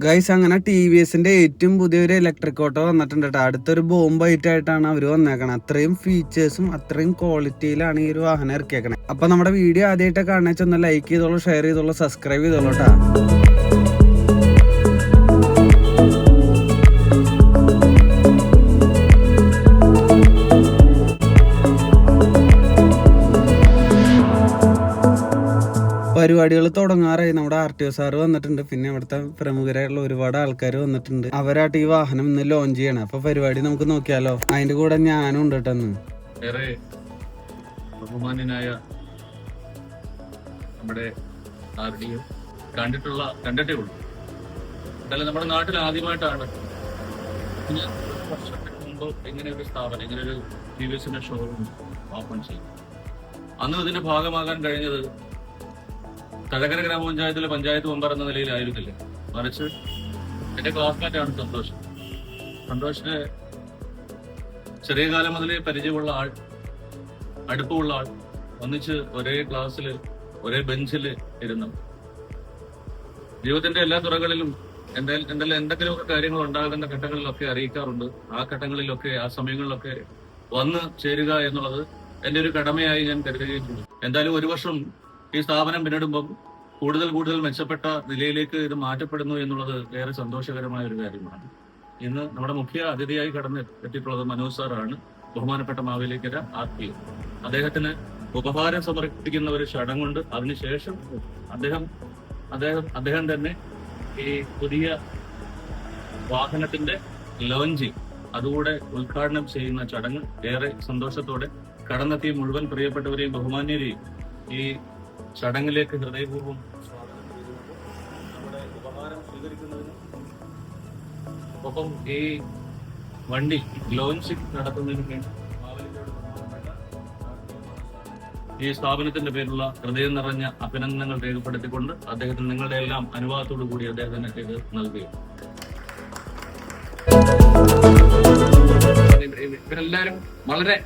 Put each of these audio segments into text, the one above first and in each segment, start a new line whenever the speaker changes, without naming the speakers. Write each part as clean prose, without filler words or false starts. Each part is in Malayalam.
ഗൈസ് അങ്ങനെ TVSന്റെ ഏറ്റവും പുതിയൊരു ഇലക്ട്രിക് ഓട്ടോ വന്നിട്ടുണ്ട് കേട്ടോ. അടുത്തൊരു ബോംബ് ആയിട്ടാണ് അവർ വന്നേക്കണത്. അത്രയും ഫീച്ചേഴ്സും അത്രയും ക്വാളിറ്റിയിലാണ് ഈ ഒരു വാഹനം ഇറക്കിയേക്കണേ. അപ്പൊ നമ്മുടെ വീഡിയോ ആദ്യമായിട്ട് കാണുന്ന വെച്ചാൽ ഒന്ന് ലൈക്ക് ചെയ്തോളൂ, ഷെയർ ചെയ്തോളൂ, സബ്സ്ക്രൈബ് ചെയ്തോളൂ കേട്ടോ. പരിപാടികൾ തുടങ്ങാറായി. നമ്മുടെ RTO സാറ് വന്നിട്ടുണ്ട്, പിന്നെ ഇവിടുത്തെ പ്രമുഖരായിട്ടുള്ള ഒരുപാട് ആൾക്കാർ വന്നിട്ടുണ്ട്. അവരായിട്ട് ഈ വാഹനം ഇന്ന് ലോഞ്ച് ചെയ്യണം. അപ്പൊ പരിപാടി നമുക്ക് നോക്കിയാലോ. അതിന്റെ കൂടെ ഞാനും ഉണ്ട് കേട്ടെന്ന്.
ഏറെ ബഹുമാന്യനായ നമ്മുടെ RDO കണ്ടിട്ടേ ഉള്ളൂ. എന്തായാലും നമ്മുടെ നാട്ടിൽ ആദ്യമായിട്ടാണ് വർഷങ്ങൾക്ക് മുമ്പ് ഇങ്ങനെ ഒരു സ്ഥാപനം, ഇങ്ങനെ ഒരു TVSന്റെ ഷോറൂം ഓപ്പൺ ചെയ്യും. അന്ന് ഇതിന്റെ ഭാഗമാകാൻ കഴിഞ്ഞത് തഴക്കര ഗ്രാമപഞ്ചായത്തിലെ പഞ്ചായത്ത് മെമ്പർ എന്ന നിലയിലായിരുന്നില്ല, മറിച്ച് എന്റെ ക്ലാസ്മേറ്റാണ് സന്തോഷ്. സന്തോഷിന് ചെറിയ കാലം മുതലേ പരിചയമുള്ള ആൾ, അടുപ്പമുള്ള ആൾ, ഒന്നിച്ച് ഒരേ ക്ലാസ്സിൽ ഒരേ ബെഞ്ചിൽ ഇരുന്നു. ജീവിതത്തിന്റെ എല്ലാ തുറകളിലും എന്തെങ്കിലുമൊക്കെ കാര്യങ്ങൾ ഉണ്ടാകുന്ന ഘട്ടങ്ങളിലൊക്കെ അറിയിക്കാറുണ്ട്. ആ ഘട്ടങ്ങളിലൊക്കെ ആ സമയങ്ങളിലൊക്കെ വന്ന് ചേരുക എന്നുള്ളത് എന്റെ ഒരു കടമയായി ഞാൻ കരുതുകയും ചെയ്തു. എന്തായാലും ഒരു വർഷം ഈ സ്ഥാപനം പിന്നിടുമ്പം കൂടുതൽ മെച്ചപ്പെട്ട നിലയിലേക്ക് ഇത് മാറ്റപ്പെടുന്നു എന്നുള്ളത് ഏറെ സന്തോഷകരമായ ഒരു കാര്യമാണ്. ഇന്ന് നമ്മുടെ മുഖ്യ അതിഥിയായി എത്തിയിട്ടുള്ളത് മനോജ് സാറാണ്, ബഹുമാനപ്പെട്ട മാവേലിക്കര RTO. അദ്ദേഹത്തിന് ഉപഹാരം സമർപ്പിക്കുന്ന ഒരു ചടങ്ങുണ്ട്. അതിനുശേഷം അദ്ദേഹം തന്നെ ഈ പുതിയ വാഹനത്തിന്റെ ലോഞ്ചിങ് അതുകൂടെ ഉദ്ഘാടനം ചെയ്യുന്ന ചടങ്ങ് ഏറെ സന്തോഷത്തോടെ കടന്നെത്തിയ മുഴുവൻ പ്രിയപ്പെട്ടവരെയും ബഹുമാന്യരെയും ഈ ചടങ്ങിലേക്ക് ഹൃദയപൂർവ്വം സ്വാഗതം ചെയ്തുകൊണ്ട് നമ്മുടെ ഉപഹാരം സ്വീകരിക്കുന്നതിന് ഒപ്പം ഈ വണ്ടി ലോഞ്ചിങ് നടത്തുന്നതിന് വേണ്ടി ഈ സ്ഥാപനത്തിന്റെ പേരിലുള്ള ഹൃദയം നിറഞ്ഞ അഭിനന്ദനങ്ങൾ രേഖപ്പെടുത്തിക്കൊണ്ട് അദ്ദേഹത്തിന് നിങ്ങളുടെ എല്ലാം അനുവാദത്തോടു കൂടി അദ്ദേഹത്തിന് ഇത് നൽകുകയും.
ഇവരെല്ലാരും വളരെ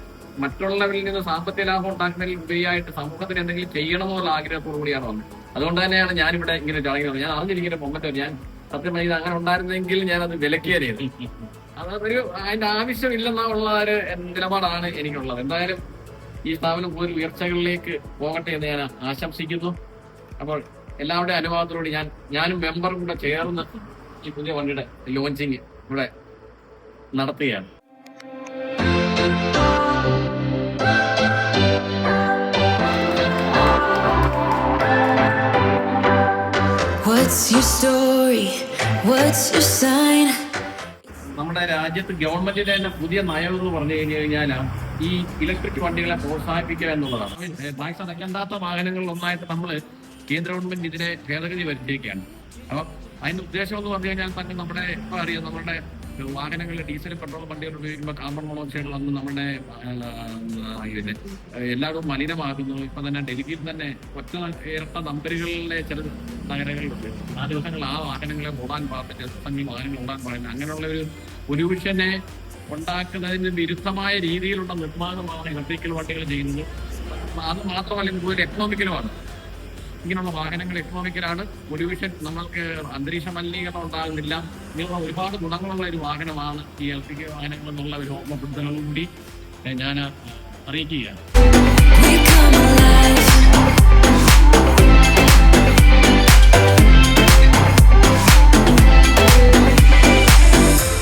മറ്റുള്ളവരിൽ നിന്ന് സാമ്പത്തിക ലാഭം ഉണ്ടാക്കുന്നതിൽ ഉപരിയായിട്ട് സമൂഹത്തിന് എന്തെങ്കിലും ചെയ്യണമെന്നുള്ള ആഗ്രഹത്തോടു കൂടിയാണ് വന്നത്. അതുകൊണ്ട് തന്നെയാണ് ഞാനിവിടെ ഇങ്ങനെ ചടങ്ങി. ഞാൻ അറിഞ്ഞിരിക്കുന്ന മൊമെന്റ് ഞാൻ സത്യം ഇത് അങ്ങനെ ഉണ്ടായിരുന്നെങ്കിൽ ഞാനത് വിലക്കിയായിരുന്നു. അതൊരു അതിന്റെ ആവശ്യമില്ലെന്നുള്ള ഒരു നിലപാടാണ് എനിക്കുള്ളത്. എന്തായാലും ഈ സ്ഥാപനം കൂടുതൽ ഉയർച്ചകളിലേക്ക് പോകട്ടെ എന്ന് ഞാൻ ആശംസിക്കുന്നു. അപ്പോൾ എല്ലാവരുടെയും അനുവാദത്തോടുകൂടി ഞാനും മെമ്പറും കൂടെ ചേർന്ന് ഈ പുതിയ വണ്ടിയുടെ ലോഞ്ചിങ് ഇവിടെ നടത്തുകയാണ്. നമ്മുടെ രാജ്യത്ത് ഗവൺമെന്റിന്റെ തന്നെ പുതിയ നയം എന്ന് പറഞ്ഞു കഴിഞ്ഞാൽ ഈ ഇലക്ട്രിക് വണ്ടികളെ പ്രോത്സാഹിപ്പിക്കുക എന്നുള്ളതാണ്. ടാക്സ് അടയ്ക്കേണ്ടാത്ത വാഹനങ്ങളിൽ ഒന്നായിട്ട് നമ്മൾ കേന്ദ്ര ഗവൺമെന്റ് ഇതിനെ ഭേദഗതി വരുത്തിയിരിക്കുകയാണ്. അപ്പം അതിന്റെ ഉദ്ദേശം എന്ന് പറഞ്ഞു കഴിഞ്ഞാൽ തന്നെ നമ്മുടെ ഇപ്പൊ അറിയാം, നമ്മുടെ വാഹനങ്ങളിൽ ഡീസൽ പെട്രോൾ വണ്ടികൾ ഉപയോഗിക്കുമ്പോൾ കാർബൺ മോണോക്സൈഡ് വന്ന് നമ്മുടെ എല്ലായിടവും മലിനമാകുന്നു. ഇപ്പൊ തന്നെ ഡൽഹിയിൽ തന്നെ ഒറ്റ ഇരട്ട നമ്പറുകളിലെ ചില നഗരങ്ങളിലുണ്ട്. ആ ദിവസങ്ങൾ ആ വാഹനങ്ങളെ ഓടാൻ പാടില്ല, ദിവസങ്ങളിൽ വാഹനങ്ങൾ ഓടാൻ പാടില്ല. അങ്ങനെയുള്ള ഒരു പൊല്യൂഷനെ ഉണ്ടാക്കുന്നതിന് വിരുദ്ധമായ രീതിയിലുള്ള നിർമ്മാണമാണ് ഇലക്ട്രിക്കൽ വണ്ടികൾ ചെയ്യുന്നത്. അത് മാത്രമല്ല, കൂടുതൽ എക്കണോമിക്കലുമാണ്. ഇങ്ങനെയുള്ള വാഹനങ്ങൾ എക്കണോമിക്കലാണ്. പൊല്യൂഷൻ, നമ്മൾക്ക് അന്തരീക്ഷ മലിനീകരണം ഉണ്ടാകുന്നില്ല. ഇങ്ങനെയുള്ള ഒരുപാട് ഗുണങ്ങളുള്ള ഒരു വാഹനമാണ് ഈ ഇലക്ട്രിക് വാഹനങ്ങൾ എന്നുള്ള ഒരു ഓർമ്മപ്പെടുത്തലും കൂടി ഞാൻ അറിയിക്കുകയാണ്.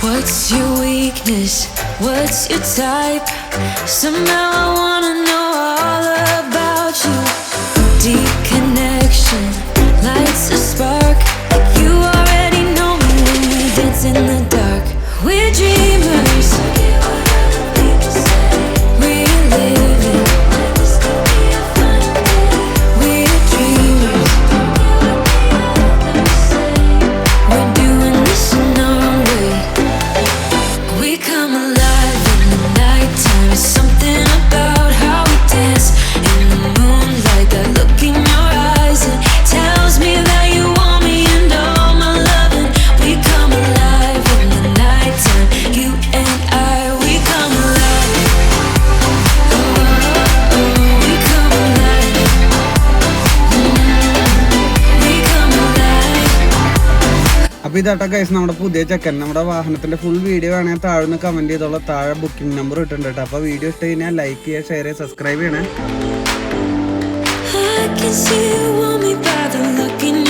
What's your weakness? What's your type? Somehow I wanna know all about you. Deep connection lights a spark, like you already know me when we dance in the dark. We're dreamers, we're living. We're dreamers, we're doing this in our own way. We come alive in the nighttime. Something about
ഇതാട്ടോ ഗൈസ് നമ്മുടെ പുതിയ ചെക്കൻ. നമ്മുടെ വാഹനത്തിന്റെ ഫുൾ വീഡിയോ വേണമെങ്കിൽ താഴെ കമന്റ് ചെയ്തോളാം. താഴെ ബുക്കിംഗ് നമ്പർ ഇട്ടുണ്ട് കേട്ടോ. അപ്പൊ വീഡിയോ ഇഷ്ടം കഴിഞ്ഞാൽ ലൈക്ക് ചെയ്യുക, ഷെയർ ചെയ്യുക, സബ്സ്ക്രൈബ് ചെയ്യണേ.
I can see you want me by the look in your